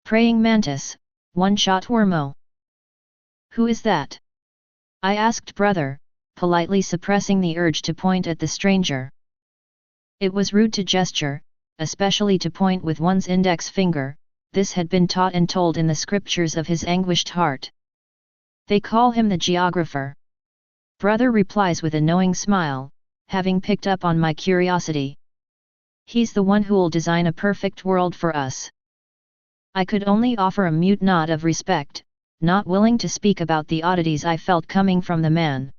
Praying Mantis, Oneshot Wormo. Who is that? I asked brother, politely suppressing the urge to point at the stranger. It was rude to gesture, especially to point with one's index finger. This had been taught and told in the scriptures of his anguished heart. They call him the geographer. Brother replies with a knowing smile, having picked up on my curiosity. He's the one who'll design a perfect world for us. I could only offer a mute nod of respect, not willing to speak about the oddities I felt coming from the man.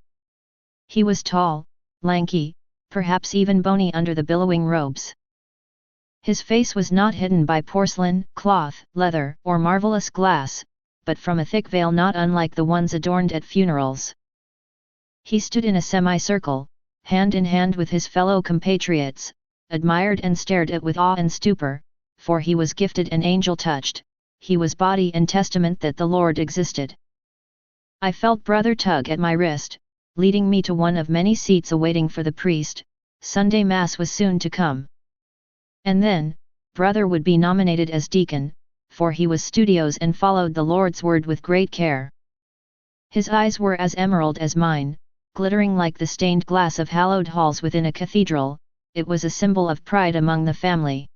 He was tall, lanky, perhaps even bony under the billowing robes. His face was not hidden by porcelain, cloth, leather, or marvelous glass, but from a thick veil not unlike the ones adorned at funerals. He stood in a semicircle, hand in hand with his fellow compatriots, admired and stared at with awe and stupor, for he was gifted and angel-touched, he was body and testament that the Lord existed. I felt brother tug at my wrist, leading me to one of many seats awaiting for the priest. Sunday Mass was soon to come. And then, brother would be nominated as deacon, for he was studious and followed the Lord's word with great care. His eyes were as emerald as mine, glittering like the stained glass of hallowed halls within a cathedral. It was a symbol of pride among the family.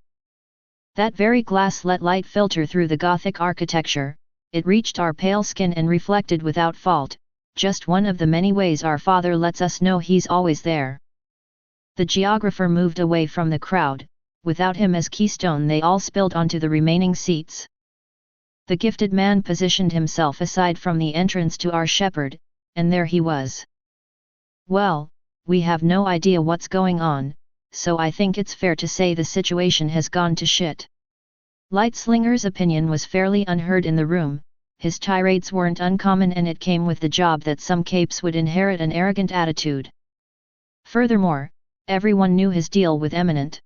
That very glass let light filter through the Gothic architecture, it reached our pale skin and reflected without fault, just one of the many ways our Father lets us know He's always there. The geographer moved away from the crowd. Without him as keystone they all spilled onto the remaining seats. The gifted man positioned himself aside from the entrance to our shepherd, and there he was. Well, we have no idea what's going on, so I think it's fair to say the situation has gone to shit. Lightslinger's opinion was fairly unheard in the room, his tirades weren't uncommon and it came with the job that some capes would inherit an arrogant attitude. Furthermore, everyone knew his deal with Eminent.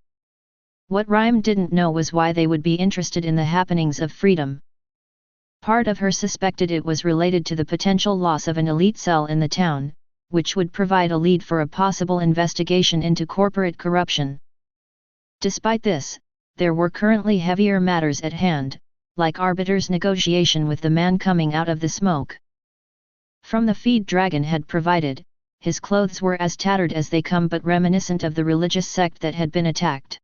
What Rhyme didn't know was why they would be interested in the happenings of freedom. Part of her suspected it was related to the potential loss of an elite cell in the town, which would provide a lead for a possible investigation into corporate corruption. Despite this, there were currently heavier matters at hand, like Arbiter's negotiation with the man coming out of the smoke. From the feed Dragon had provided, his clothes were as tattered as they come but reminiscent of the religious sect that had been attacked.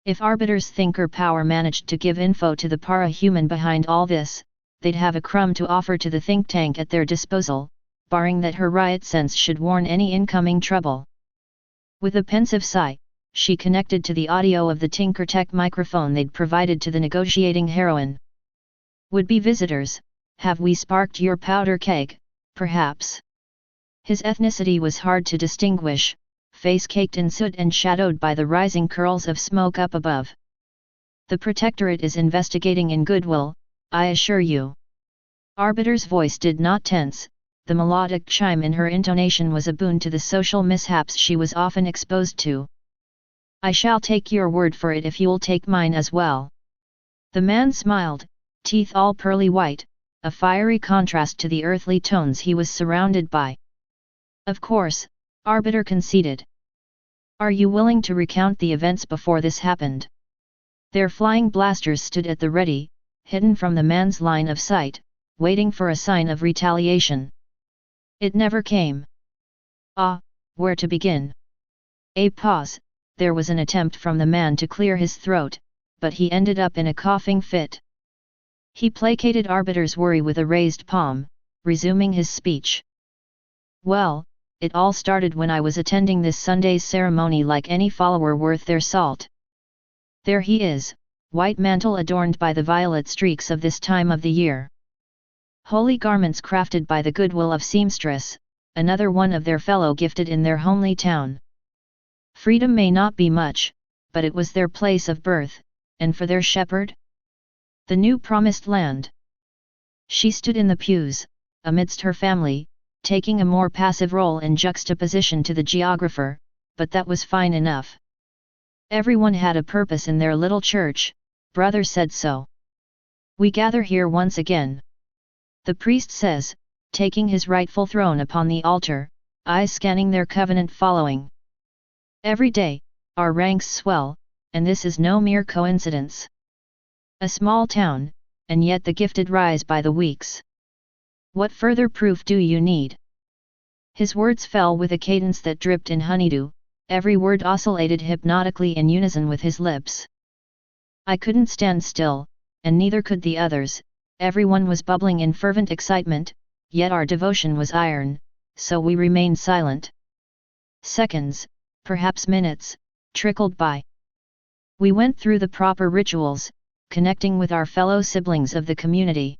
If Arbiter's thinker power managed to give info to the para-human behind all this, they'd have a crumb to offer to the think tank at their disposal, barring that her riot sense should warn any incoming trouble. With a pensive sigh, she connected to the audio of the TinkerTech microphone they'd provided to the negotiating heroine. Would-be visitors, have we sparked your powder keg, perhaps? His ethnicity was hard to distinguish, face caked in soot and shadowed by the rising curls of smoke up above. The Protectorate is investigating in goodwill, I assure you. Arbiter's voice did not tense, the melodic chime in her intonation was a boon to the social mishaps she was often exposed to. I shall take your word for it if you'll take mine as well. The man smiled, teeth all pearly white, a fiery contrast to the earthly tones he was surrounded by. Of course, Arbiter conceded. Are you willing to recount the events before this happened? Their flying blasters stood at the ready, hidden from the man's line of sight, waiting for a sign of retaliation. It never came. Ah, where to begin? A pause, there was an attempt from the man to clear his throat, but he ended up in a coughing fit. He placated Arbiter's worry with a raised palm, resuming his speech. Well, it all started when I was attending this Sunday's ceremony like any follower worth their salt. There he is, white mantle adorned by the violet streaks of this time of the year. Holy garments crafted by the goodwill of seamstress, another one of their fellow gifted in their homely town. Freedom may not be much, but it was their place of birth, and for their shepherd? The new promised land. She stood in the pews, amidst her family, taking a more passive role in juxtaposition to the geographer, but that was fine enough. Everyone had a purpose in their little church, brother said so. We gather here once again. The priest says, taking his rightful throne upon the altar, eyes scanning their covenant following. Every day, our ranks swell, and this is no mere coincidence. A small town, and yet the gifted rise by the weeks. What further proof do you need? His words fell with a cadence that dripped in honeydew, every word oscillated hypnotically in unison with his lips. I couldn't stand still, and neither could the others. Everyone was bubbling in fervent excitement, yet our devotion was iron, so we remained silent. Seconds, perhaps minutes, trickled by. We went through the proper rituals, connecting with our fellow siblings of the community.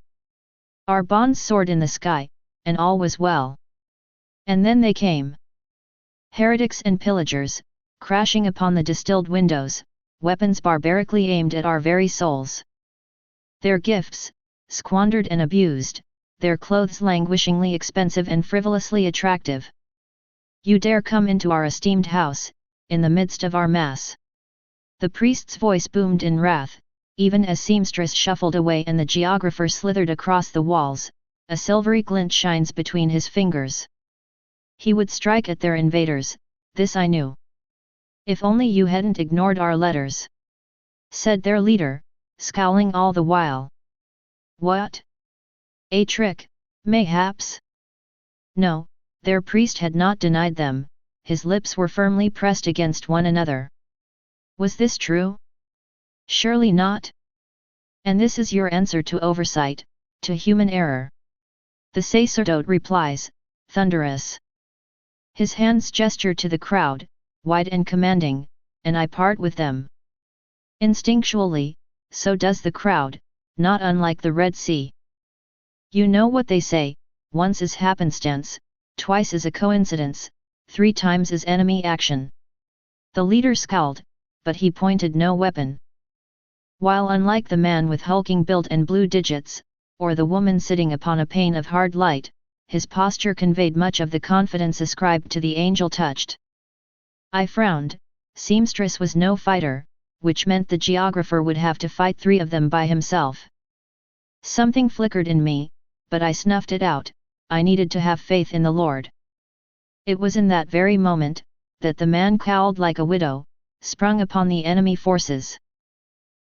Our bonds soared in the sky, and all was well. And then they came. Heretics and pillagers, crashing upon the distilled windows, weapons barbarically aimed at our very souls. Their gifts, squandered and abused, their clothes languishingly expensive and frivolously attractive. You dare come into our esteemed house, in the midst of our mass. The priest's voice boomed in wrath, even as seamstress shuffled away and the geographer slithered across the walls, a silvery glint shines between his fingers. He would strike at their invaders, this I knew. If only you hadn't ignored our letters, said their leader, scowling all the while. What? A trick, mayhaps? No, their priest had not denied them, his lips were firmly pressed against one another. Was this true? Surely not. And this is your answer to oversight, to human error. The sacerdote replies, thunderous. His hands gesture to the crowd, wide and commanding, and I part with them. Instinctually, so does the crowd, not unlike the Red Sea. You know what they say, once is happenstance, twice is a coincidence, 3 times is enemy action. The leader scowled, but he pointed no weapon. While unlike the man with hulking build and blue digits, or the woman sitting upon a pane of hard light, his posture conveyed much of the confidence ascribed to the angel touched. I frowned. Seamstress was no fighter, which meant the geographer would have to fight 3 of them by himself. Something flickered in me, but I snuffed it out. I needed to have faith in the Lord. It was in that very moment, that the man cowled like a widow, sprung upon the enemy forces.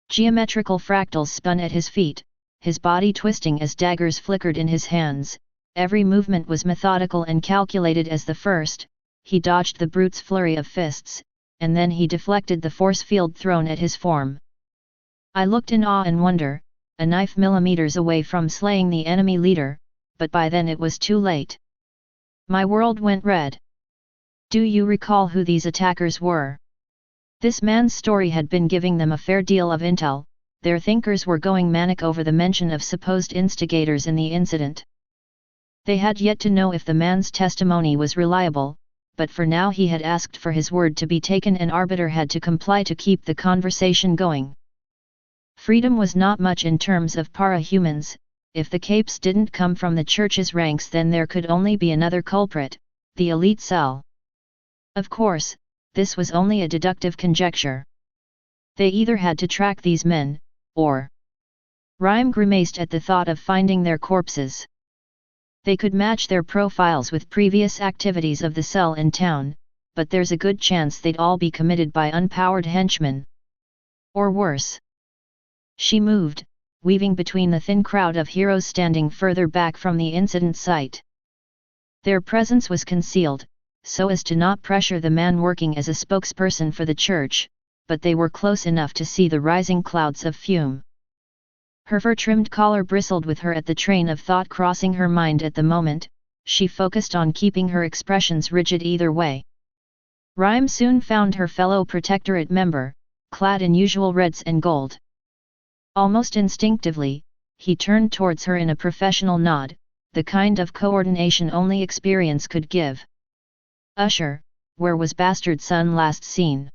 Geometrical fractals spun at his feet, his body twisting as daggers flickered in his hands. Every movement was methodical and calculated as the first. He dodged the brute's flurry of fists, and then he deflected the force field thrown at his form. I looked in awe and wonder, a knife millimeters away from slaying the enemy leader, but by then it was too late. My world went red. Do you recall who these attackers were? This man's story had been giving them a fair deal of intel. Their thinkers were going manic over the mention of supposed instigators in the incident. They had yet to know if the man's testimony was reliable, but for now he had asked for his word to be taken and arbiter had to comply to keep the conversation going. Freedom was not much in terms of para-humans. If the capes didn't come from the church's ranks, then there could only be another culprit, the elite cell. Of course, this was only a deductive conjecture. They either had to track these men, or Rhyme grimaced at the thought of finding their corpses. They could match their profiles with previous activities of the cell in town, but there's a good chance they'd all be committed by unpowered henchmen. Or worse. She moved, weaving between the thin crowd of heroes standing further back from the incident site. Their presence was concealed, so as to not pressure the man working as a spokesperson for the church, but they were close enough to see the rising clouds of fume. Her fur-trimmed collar bristled with her at the train of thought crossing her mind at the moment. She focused on keeping her expressions rigid either way. Rhyme soon found her fellow protectorate member, clad in usual reds and gold. Almost instinctively, he turned towards her in a professional nod, the kind of coordination only experience could give. "Usher, where was Bastard Son last seen?"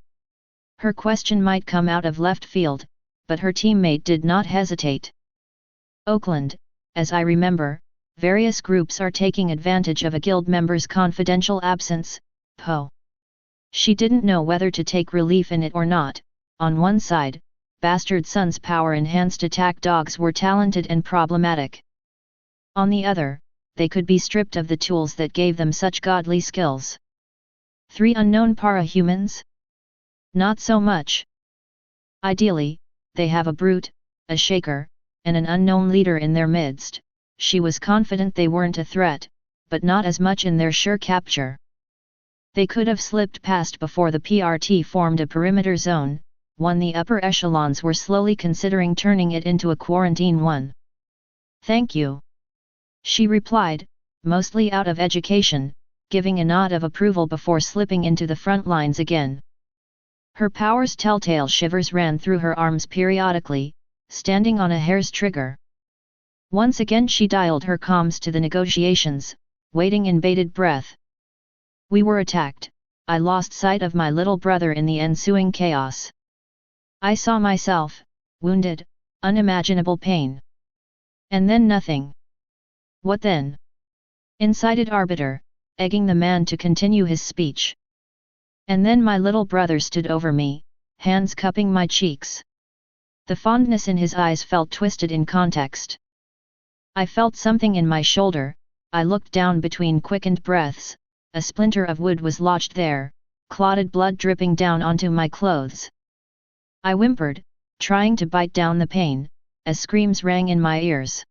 Her question might come out of left field, but her teammate did not hesitate. "Oakland, as I remember, various groups are taking advantage of a guild member's confidential absence, Poe." She didn't know whether to take relief in it or not. On one side, Bastard Son's power-enhanced attack dogs were talented and problematic. On the other, they could be stripped of the tools that gave them such godly skills. 3 unknown para-humans? Not so much. Ideally, they have a brute, a shaker, and an unknown leader in their midst. She was confident they weren't a threat, but not as much in their sure capture. They could have slipped past before the PRT formed a perimeter zone, one the upper echelons were slowly considering turning it into a quarantine one. "Thank you," she replied, mostly out of education, giving a nod of approval before slipping into the front lines again. Her power's telltale shivers ran through her arms periodically, standing on a hair's trigger. Once again she dialed her comms to the negotiations, waiting in bated breath. We were attacked. I lost sight of my little brother in the ensuing chaos. I saw myself, wounded, unimaginable pain. And then nothing. What then? Incited Arbiter, egging the man to continue his speech. And then my little brother stood over me, hands cupping my cheeks. The fondness in his eyes felt twisted in context. I felt something in my shoulder. I looked down between quickened breaths. A splinter of wood was lodged there, clotted blood dripping down onto my clothes. I whimpered, trying to bite down the pain, as screams rang in my ears.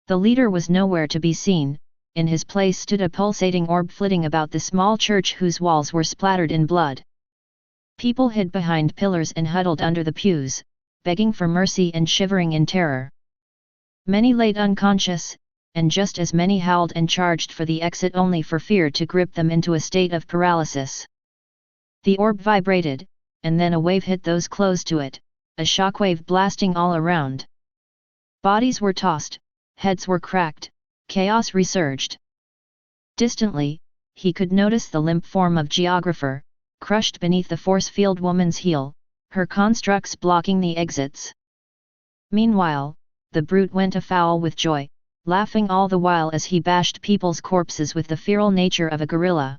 The leader was nowhere to be seen. In his place stood a pulsating orb flitting about the small church whose walls were splattered in blood. People hid behind pillars and huddled under the pews, begging for mercy and shivering in terror. Many laid unconscious, and just as many howled and charged for the exit only for fear to grip them into a state of paralysis. The orb vibrated, and then a wave hit those close to it, a shockwave blasting all around. Bodies were tossed, heads were cracked, chaos resurged. Distantly, he could notice the limp form of Geographer, crushed beneath the force field woman's heel, her constructs blocking the exits. Meanwhile, the brute went afoul with joy, laughing all the while as he bashed people's corpses with the feral nature of a gorilla.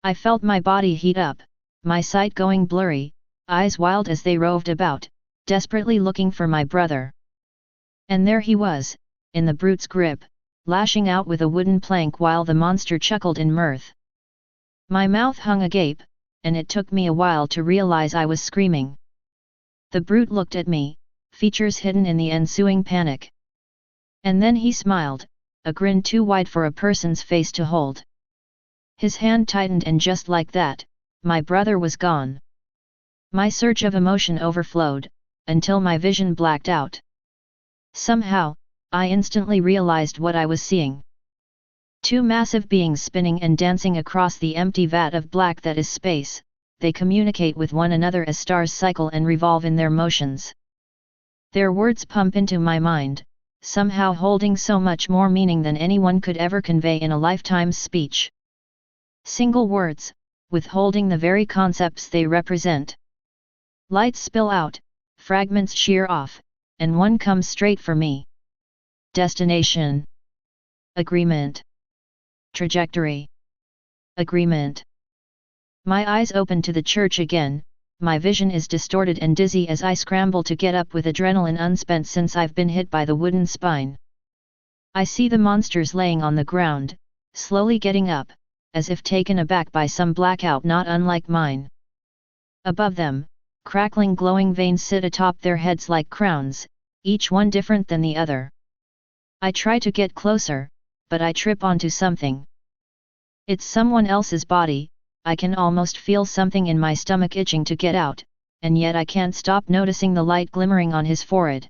I felt my body heat up, my sight going blurry, eyes wild as they roved about, desperately looking for my brother. And there he was, in the brute's grip, lashing out with a wooden plank while the monster chuckled in mirth. My mouth hung agape, and it took me a while to realize I was screaming. The brute looked at me, features hidden in the ensuing panic. And then he smiled, a grin too wide for a person's face to hold. His hand tightened and just like that, my brother was gone. My surge of emotion overflowed, until my vision blacked out. Somehow, I instantly realized what I was seeing. Two massive beings spinning and dancing across the empty vat of black that is space. They communicate with one another as stars cycle and revolve in their motions. Their words pump into my mind, somehow holding so much more meaning than anyone could ever convey in a lifetime's speech. Single words, withholding the very concepts they represent. Lights spill out, fragments shear off, and one comes straight for me. Destination. Agreement. Trajectory. Agreement. My eyes open to the church again, my vision is distorted and dizzy as I scramble to get up with adrenaline unspent since I've been hit by the wooden spine. I see the monsters laying on the ground, slowly getting up, as if taken aback by some blackout not unlike mine. Above them, crackling glowing veins sit atop their heads like crowns, each one different than the other. I try to get closer, but I trip onto something. It's someone else's body. I can almost feel something in my stomach itching to get out, and yet I can't stop noticing the light glimmering on his forehead.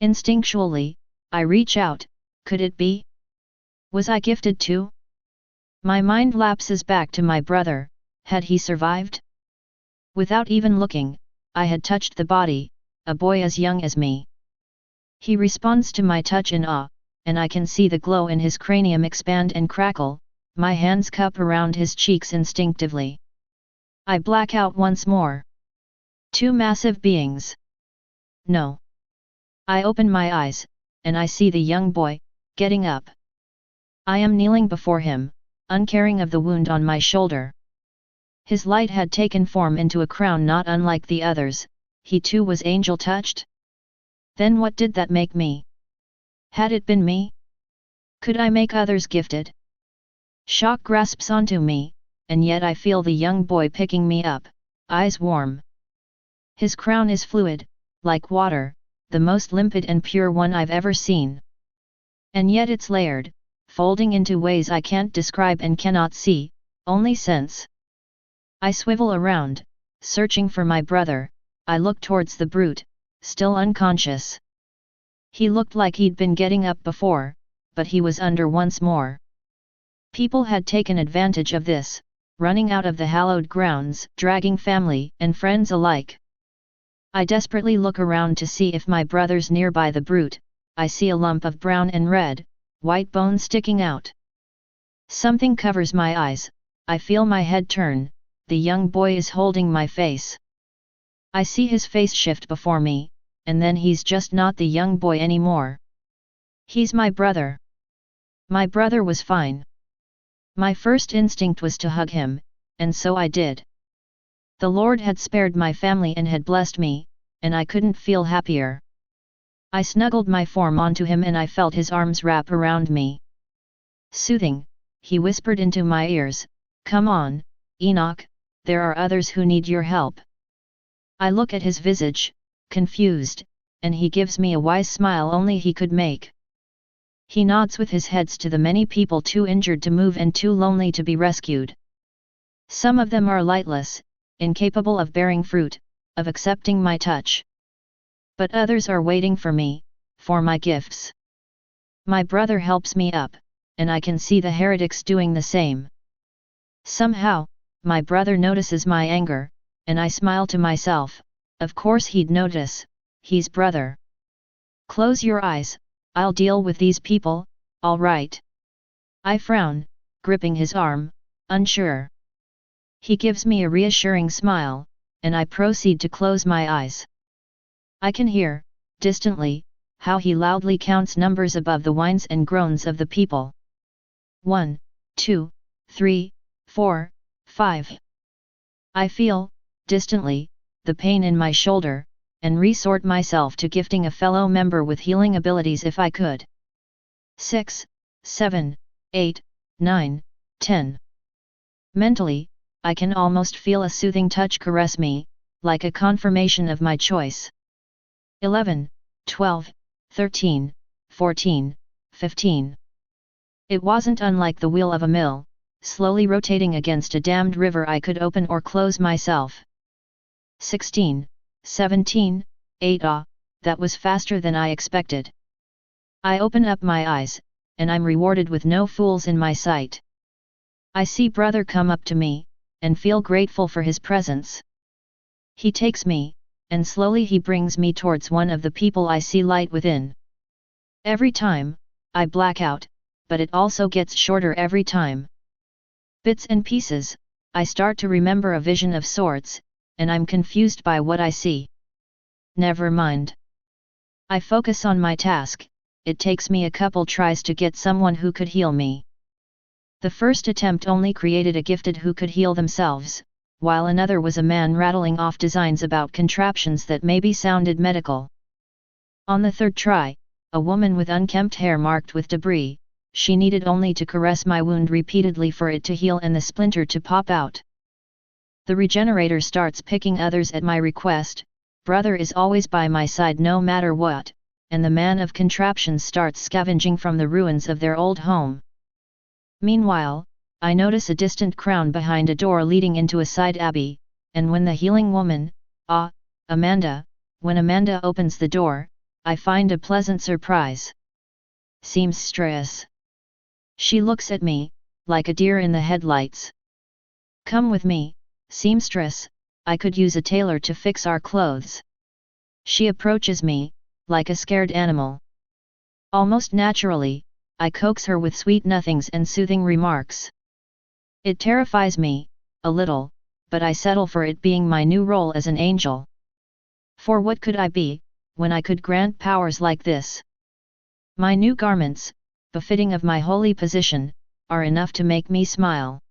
Instinctually, I reach out. Could it be? Was I gifted too? My mind lapses back to my brother. Had he survived? Without even looking, I had touched the body, a boy as young as me. He responds to my touch in awe, and I can see the glow in his cranium expand and crackle. My hands cup around his cheeks instinctively. I black out once more. Two massive beings. No. I open my eyes, and I see the young boy, getting up. I am kneeling before him, uncaring of the wound on my shoulder. His light had taken form into a crown not unlike the others. He too was angel-touched? Then what did that make me? Had it been me? Could I make others gifted? Shock grasps onto me, and yet I feel the young boy picking me up, eyes warm. His crown is fluid, like water, the most limpid and pure one I've ever seen. And yet it's layered, folding into ways I can't describe and cannot see, only sense. I swivel around, searching for my brother. I look towards the brute, still unconscious. He looked like he'd been getting up before, but he was under once more. People had taken advantage of this, running out of the hallowed grounds, dragging family and friends alike. I desperately look around to see if my brother's nearby the brute. I see a lump of brown and red, white bone sticking out. Something covers my eyes. I feel my head turn. The young boy is holding my face. I see his face shift before me, and then he's just not the young boy anymore. He's my brother. My brother was fine. My first instinct was to hug him, and so I did. The Lord had spared my family and had blessed me, and I couldn't feel happier. I snuggled my form onto him and I felt his arms wrap around me. Soothing, he whispered into my ears, "Come on, Enoch, there are others who need your help." I look at his visage, confused, and he gives me a wise smile only he could make. He nods with his heads to the many people too injured to move and too lonely to be rescued. Some of them are lightless, incapable of bearing fruit, of accepting my touch. But others are waiting for me, for my gifts. My brother helps me up, and I can see the heretics doing the same. Somehow, my brother notices my anger, and I smile to myself. Of course he'd notice, he's brother. "Close your eyes, I'll deal with these people, all right." I frown, gripping his arm, unsure. He gives me a reassuring smile, and I proceed to close my eyes. I can hear, distantly, how he loudly counts numbers above the whines and groans of the people. 1, 2, 3, 4, 5. I feel, distantly, the pain in my shoulder, and resort myself to gifting a fellow member with healing abilities if I could. 6, 7, 8, 9, 10. Mentally, I can almost feel a soothing touch caress me, like a confirmation of my choice. 11, 12, 13, 14, 15. It wasn't unlike the wheel of a mill, slowly rotating against a dammed river I could open or close myself. 16, 17, 8. That was faster than I expected. I open up my eyes, and I'm rewarded with no fools in my sight. I see brother come up to me, and feel grateful for his presence. He takes me, and slowly he brings me towards one of the people I see light within. Every time, I black out, but it also gets shorter every time. Bits and pieces, I start to remember a vision of sorts, and I'm confused by what I see. Never mind. I focus on my task. It takes me a couple tries to get someone who could heal me. The first attempt only created a gifted who could heal themselves, while another was a man rattling off designs about contraptions that maybe sounded medical. On the third try, a woman with unkempt hair marked with debris, she needed only to caress my wound repeatedly for it to heal and the splinter to pop out. The regenerator starts picking others at my request. Brother is always by my side no matter what, and the man of contraptions starts scavenging from the ruins of their old home. Meanwhile, I notice a distant crown behind a door leading into a side abbey, and when the healing woman, Amanda, when Amanda opens the door, I find a pleasant surprise. Seamstress. She looks at me, like a deer in the headlights. "Come with me, seamstress, I could use a tailor to fix our clothes." She approaches me, like a scared animal. Almost naturally, I coax her with sweet nothings and soothing remarks. It terrifies me, a little, but I settle for it being my new role as an angel. For what could I be, when I could grant powers like this? My new garments, befitting of my holy position, are enough to make me smile.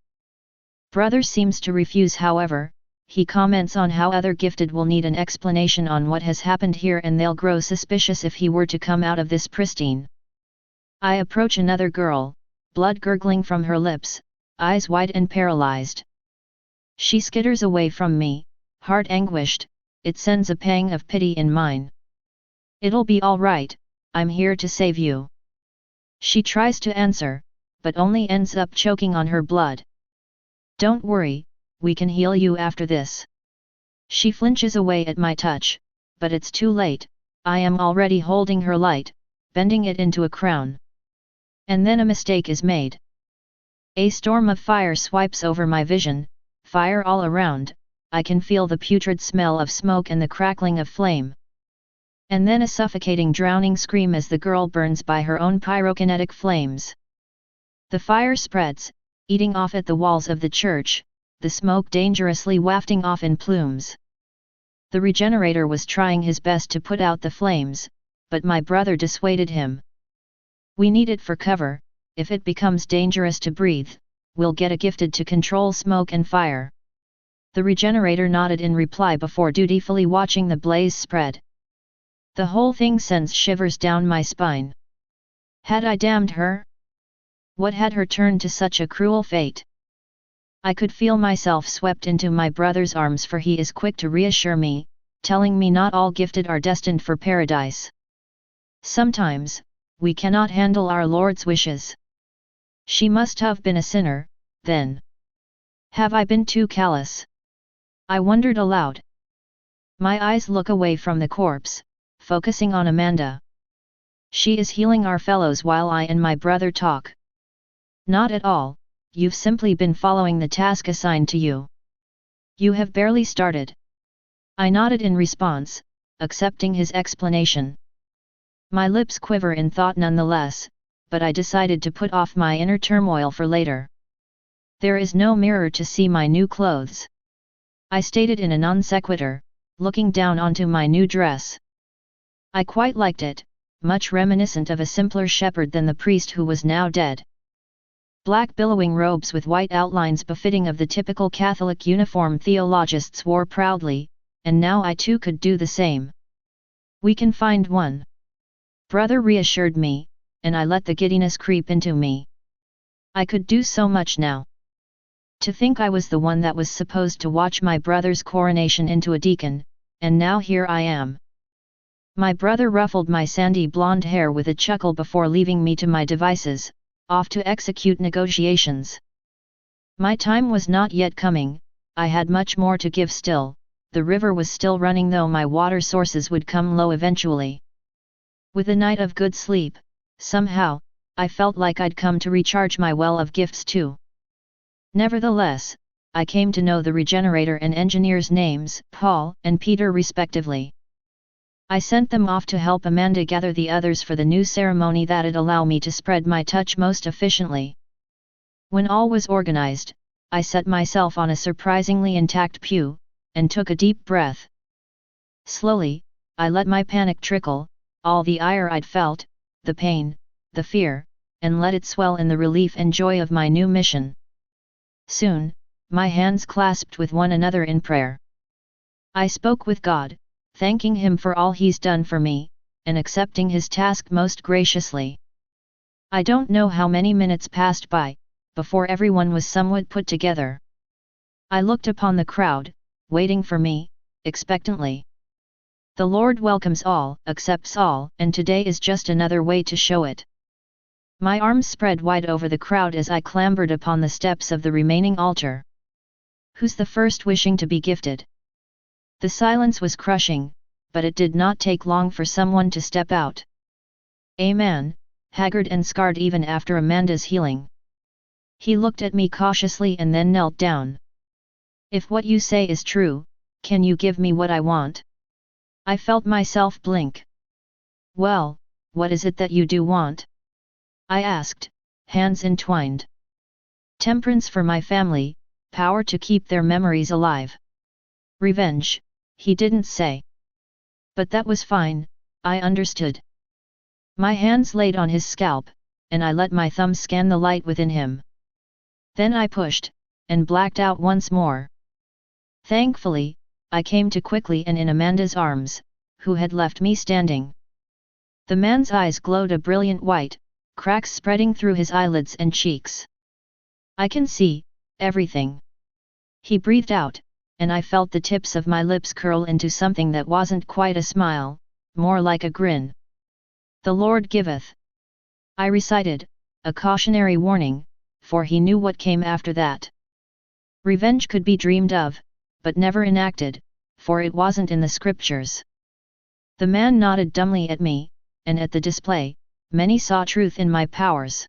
Brother seems to refuse, however. He comments on how other gifted will need an explanation on what has happened here and they'll grow suspicious if he were to come out of this pristine. I approach another girl, blood gurgling from her lips, eyes wide and paralyzed. She skitters away from me, heart anguished. It sends a pang of pity in mine. It'll be all right, I'm here to save you. She tries to answer, but only ends up choking on her blood. Don't worry, we can heal you after this. She flinches away at my touch, but it's too late, I am already holding her light, bending it into a crown. And then a mistake is made. A storm of fire swipes over my vision, fire all around, I can feel the putrid smell of smoke and the crackling of flame. And then a suffocating drowning scream as the girl burns by her own pyrokinetic flames. The fire spreads, eating off at the walls of the church, the smoke dangerously wafting off in plumes. The regenerator was trying his best to put out the flames, but my brother dissuaded him. We need it for cover, if it becomes dangerous to breathe, we'll get a gifted to control smoke and fire. The regenerator nodded in reply before dutifully watching the blaze spread. The whole thing sends shivers down my spine. Had I damned her? What had her turned to such a cruel fate? I could feel myself swept into my brother's arms, for he is quick to reassure me, telling me not all gifted are destined for paradise. Sometimes, we cannot handle our Lord's wishes. She must have been a sinner, then. Have I been too callous? I wondered aloud. My eyes look away from the corpse, focusing on Amanda. She is healing our fellows while I and my brother talk. Not at all, you've simply been following the task assigned to you. You have barely started. I nodded in response, accepting his explanation. My lips quiver in thought nonetheless, but I decided to put off my inner turmoil for later. There is no mirror to see my new clothes. I stated in a non sequitur, looking down onto my new dress. I quite liked it, much reminiscent of a simpler shepherd than the priest who was now dead. Black billowing robes with white outlines befitting of the typical Catholic uniform theologists wore proudly, and now I too could do the same. We can find one. Brother reassured me, and I let the giddiness creep into me. I could do so much now. To think I was the one that was supposed to watch my brother's coronation into a deacon, and now here I am. My brother ruffled my sandy blonde hair with a chuckle before leaving me to my devices, off to execute negotiations. My time was not yet coming, I had much more to give still, the river was still running though my water sources would come low eventually. With a night of good sleep, somehow, I felt like I'd come to recharge my well of gifts too. Nevertheless, I came to know the regenerator and engineer's names, Paul and Peter respectively. I sent them off to help Amanda gather the others for the new ceremony that'd allow me to spread my touch most efficiently. When all was organized, I set myself on a surprisingly intact pew, and took a deep breath. Slowly, I let my panic trickle, all the ire I'd felt, the pain, the fear, and let it swell in the relief and joy of my new mission. Soon, my hands clasped with one another in prayer. I spoke with God, thanking Him for all He's done for me, and accepting His task most graciously. I don't know how many minutes passed by, before everyone was somewhat put together. I looked upon the crowd, waiting for me, expectantly. The Lord welcomes all, accepts all, and today is just another way to show it. My arms spread wide over the crowd as I clambered upon the steps of the remaining altar. Who's the first wishing to be gifted? The silence was crushing, but it did not take long for someone to step out. A man, haggard and scarred even after Amanda's healing. He looked at me cautiously and then knelt down. If what you say is true, can you give me what I want? I felt myself blink. Well, what is it that you do want? I asked, hands entwined. Temperance for my family, power to keep their memories alive. Revenge, he didn't say. But that was fine, I understood. My hands laid on his scalp, and I let my thumb scan the light within him. Then I pushed, and blacked out once more. Thankfully, I came to quickly and in Amanda's arms, who had left me standing. The man's eyes glowed a brilliant white, cracks spreading through his eyelids and cheeks. I can see everything. He breathed out, and I felt the tips of my lips curl into something that wasn't quite a smile, more like a grin. "The Lord giveth," I recited, a cautionary warning, for he knew what came after that. Revenge could be dreamed of, but never enacted, for it wasn't in the scriptures. The man nodded dumbly at me, and at the display, many saw truth in my powers.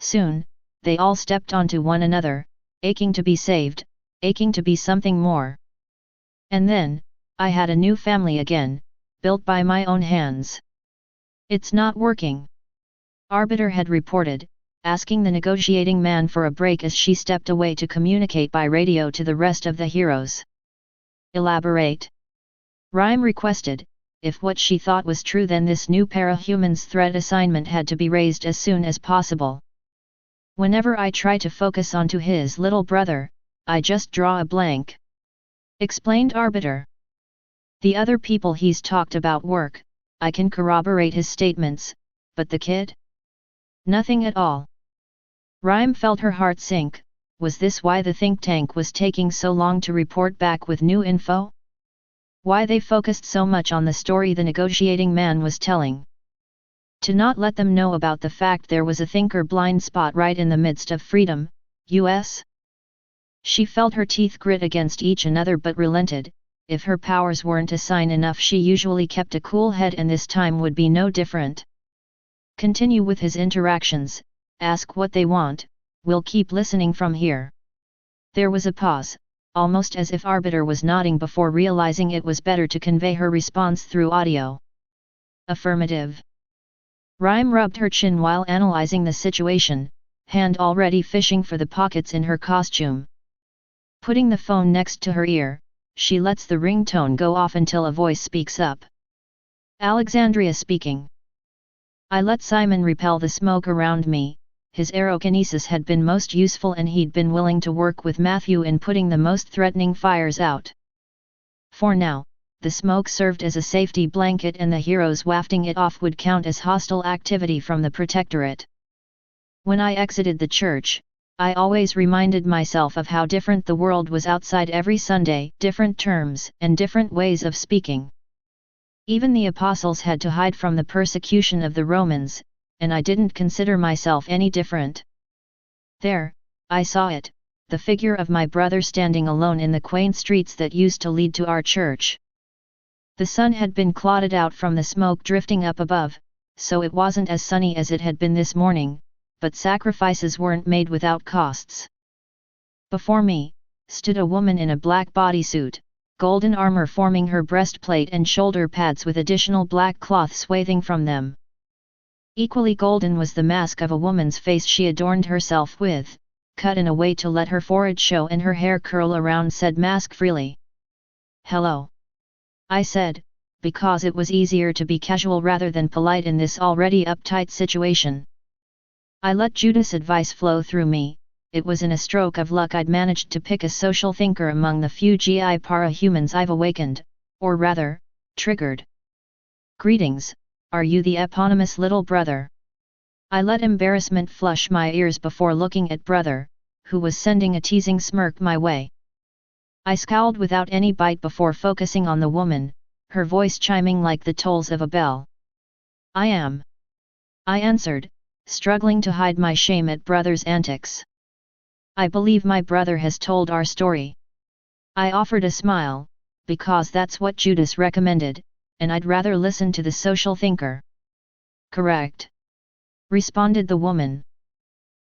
Soon, they all stepped onto one another, aching to be saved, aching to be something more. And then, I had a new family again, built by my own hands. "It's not working," Arbiter had reported, asking the negotiating man for a break as she stepped away to communicate by radio to the rest of the heroes. "Elaborate," Rhyme requested. If what she thought was true, then this new para-human's threat assignment had to be raised as soon as possible. "Whenever I try to focus onto his little brother, I just draw a blank," explained Arbiter. "The other people he's talked about work, I can corroborate his statements, but the kid? Nothing at all." Rhyme felt her heart sink. Was this why the think tank was taking so long to report back with new info? Why they focused so much on the story the negotiating man was telling? To not let them know about the fact there was a thinker blind spot right in the midst of freedom, US? She felt her teeth grit against each another but relented. If her powers weren't a sign enough, she usually kept a cool head, and this time would be no different. "Continue with his interactions, ask what they want, we'll keep listening from here." There was a pause, almost as if Arbiter was nodding before realizing it was better to convey her response through audio. "Affirmative." Rhyme rubbed her chin while analyzing the situation, hand already fishing for the pockets in her costume. Putting the phone next to her ear, she lets the ringtone go off until a voice speaks up. "Alexandria speaking." I let Simon repel the smoke around me. His aerokinesis had been most useful, and he'd been willing to work with Matthew in putting the most threatening fires out. For now, the smoke served as a safety blanket, and the heroes wafting it off would count as hostile activity from the Protectorate. When I exited the church, I always reminded myself of how different the world was outside every Sunday, different terms and different ways of speaking. Even the apostles had to hide from the persecution of the Romans, and I didn't consider myself any different. There, I saw it, the figure of my brother standing alone in the quaint streets that used to lead to our church. The sun had been clotted out from the smoke drifting up above, so it wasn't as sunny as it had been this morning, but sacrifices weren't made without costs. Before me, stood a woman in a black bodysuit, golden armor forming her breastplate and shoulder pads with additional black cloth swathing from them. Equally golden was the mask of a woman's face she adorned herself with, cut in a way to let her forehead show and her hair curl around said mask freely. "Hello," I said, because it was easier to be casual rather than polite in this already uptight situation. I let Judas' advice flow through me. It was in a stroke of luck I'd managed to pick a social thinker among the few GI para-humans I've awakened, or rather, triggered. "Greetings, are you the eponymous little brother?" I let embarrassment flush my ears before looking at brother, who was sending a teasing smirk my way. I scowled without any bite before focusing on the woman, her voice chiming like the tolls of a bell. "I am," I answered, struggling to hide my shame at brother's antics. "I believe my brother has told our story." I offered a smile, because that's what Judas recommended, and I'd rather listen to the social thinker. "Correct," responded the woman.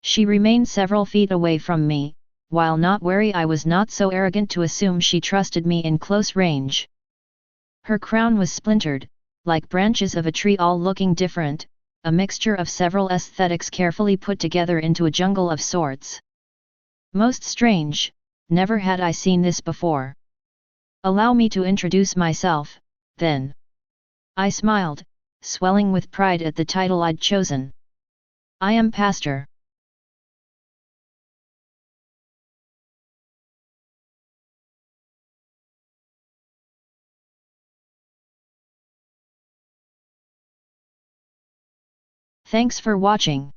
She remained several feet away from me. While not wary, I was not so arrogant to assume she trusted me in close range. Her crown was splintered, like branches of a tree, all looking different, a mixture of several aesthetics carefully put together into a jungle of sorts. Most strange, never had I seen this before. "Allow me to introduce myself, then." I smiled, swelling with pride at the title I'd chosen. "I am Pastor." Thanks for watching.